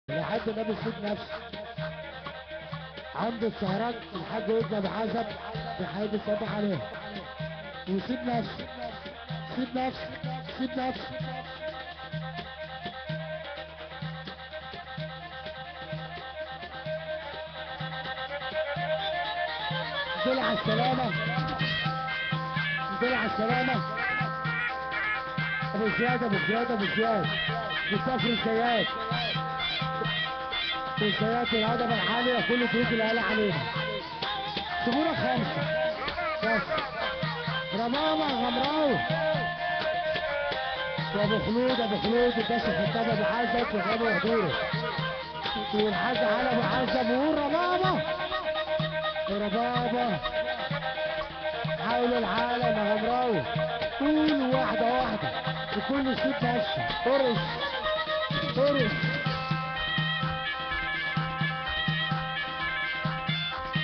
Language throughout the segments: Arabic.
لحد النبي يسيب نفسه عند السهرات الحاج يبقى بعزب بحيث يصبح عليه ويسيب نفسه سيب نفسه سيب نفسه. دول على السلامة دول على السلامة. ابو زياد ابو زياد ابو زياد بتسافر الزيات والزيات الهدف العالية كل فلوس الهلا علينا. سيبونا خمسة بس. رمامة غمراوي وابو خلود الباشا خطاب ابو عزت وغابوا وحضوره والحاج على ابو عزت والرمامة وربابة حول العالم غمراوي. قول واحدة واحدة وكل سيب نفسه. قرص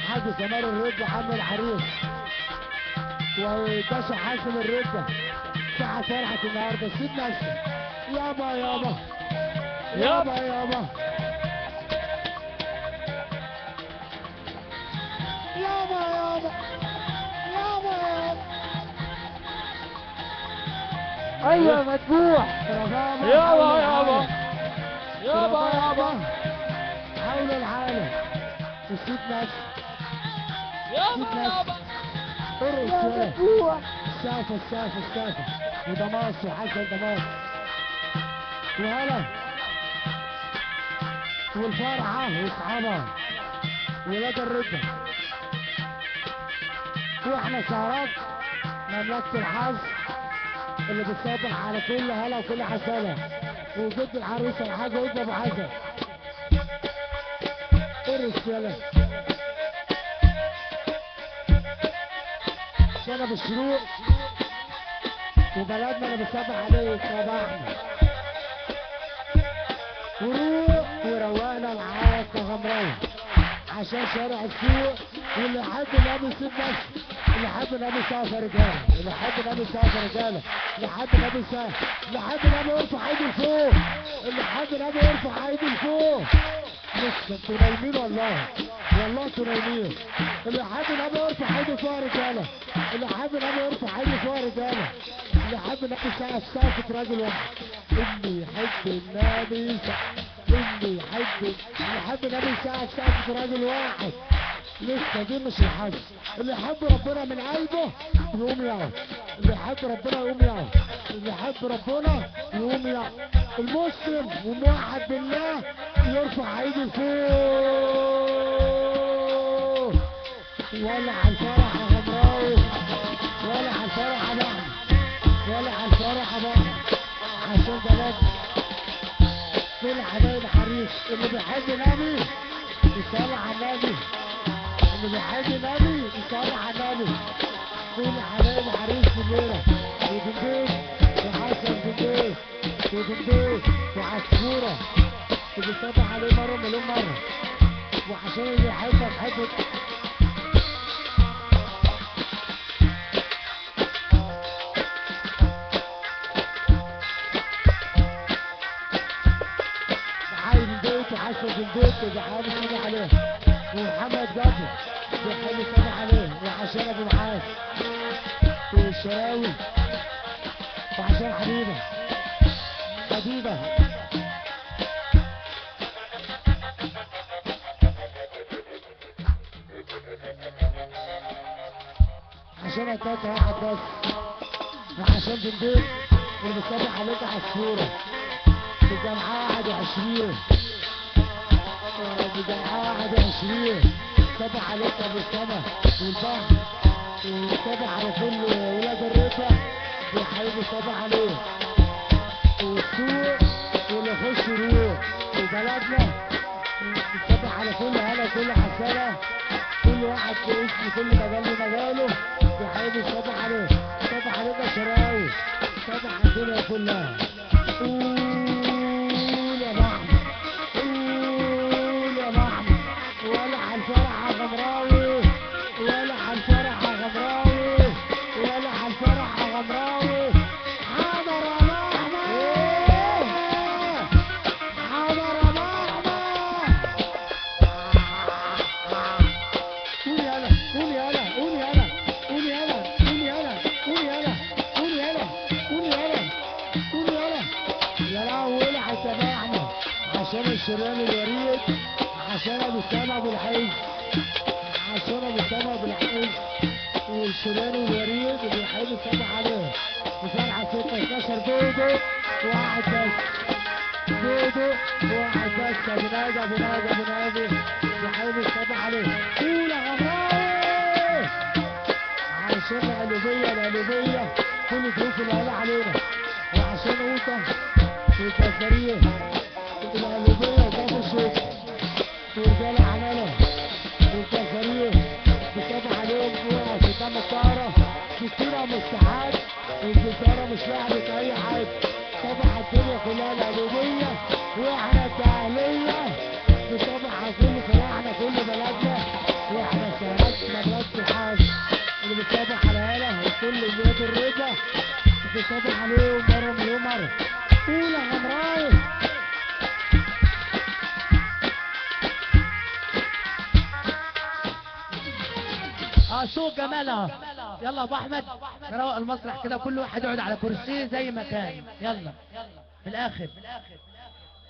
حاج سمار الرجة عم العريس وباشا حاسم الرجة ساعة فرحة النهاردة. سيب نفسك يابا يابا يابا يابا يابا يابا يابا يابا. ايوه مدفوع يابا يابا يابا يابا حول العالم وسيب نفسك يابا يابا ارقص السافة ودماس وحسن دماس وهلا والفرحة واصحابها ولاد الرجل واحنا سهرات مملكة الحظ اللي بتصبح على كل هلا وكل حسنة وجد العروسة الحاجة وجد ابو حسن. ارقص يلا شنب الشروق وبلدنا اللي بتصبح عليه صباحنا وروق وروقنا معاك يا غمراوي عشان شارع السوق واللي حد النبي يسيب نفسه اللي حد النبي سافر رجاله اللي حد النبي سافر رجاله اللي حد النبي سافر اللي حد النبي يرفع ايده لفوق اللي حد النبي يرفع ايده لفوق. لسه انتوا نايمين والله انتوا نايمين. اللي حد النبي يرفع ايده فوق رجاله اللي حد النبي يرفع ايده فوق رجاله اللي حد النبي سقف راجل واحد اللي يحب النبي اللي يحب النبي سقف راجل واحد. لسه دي مش الحج. اللي يحب ربنا من قلبه يقوم يقف اللي يحب ربنا يقوم يقف اللي يحب ربنا يقوم يقف. المسلم وموحد بالله يرفع ايده لفوق. ولا على الفرح يا غمراوي ولا على الفرح يا بحر ولا على الفرح يا بحر عشان بلدنا كل حبايب حريص. اللي بيحب النبي يصلي على النبي اللي بيحب النبي يصلي على النبي. كل حبايب حريص في الليله وبنبيت وحسن بنبيت وبنبيت وعصفوره وبيصبح عليه مره مليون مره وعشان اللي يحبك حبك. وحسن البيت بحاول يسمع عليه ومحمد جابر بيحاول يسمع عليه وعشان ابو معاذ والشراوي وعشان حبيبه عشان اتاك واحد بس وعشان بالبيت اللي بيصبح عليك عصفوره بجمعة 21 بجمعة 21 صبح عليك ابو السما والبحر وصبح على كل ولاد الرفا وحبيبي صبح عليه والسوق واللي يخش يروح وبلدنا صبح على كل هلا كل حسنة كل واحد في اسم كل مجال مجاله وحبيبي صبح عليه صبح عليك يا شراوي صبح على الدنيا كلها. قول يا محمد قول يا محمد ولا على الفرح يا غمراوي ولا على الفرح يا غمراوي ولا على الفرح يا غمراوي. حاضر يا محمد حاضر يا محمد عشان الشريان الوريد، عشان ابو سامع ابو الحي، عشان ابو سامع ابو الحي، والشريان الوريد اللي الحي سامع عليه. وفرحه 6 12 دودو وواحد بس. دودو وواحد بس. ابو نادي ابو نادي ابو نادي الحي سامع عليه. قول يا غمراوي عشان القلوبيه القلوبيه كل الظروف اللي قال علينا، وعشان اوضه والكسريه القلوبيه وباب الشوك ورجاله عماله والكسريه بتابع عليهم جوه في قدام الطاره. الكوره مستحاد، الجزاره مش لعبه اي حد. طبعا الدنيا كلها القلوبيه واحنا الدهليه بنتابع على كل فرحنا كل بلدنا، واحنا شهادتنا بلاد الحاج اللي بتتابع على هاله وكل بلاد الرضا بتتابع عليهم مره مليون مره. قول يا غمراوي. شوف جمالها. يلا يا ابو احمد نروق المسرح كده، كل واحد يقعد على كرسيه زي ما كان. يلا في الاخر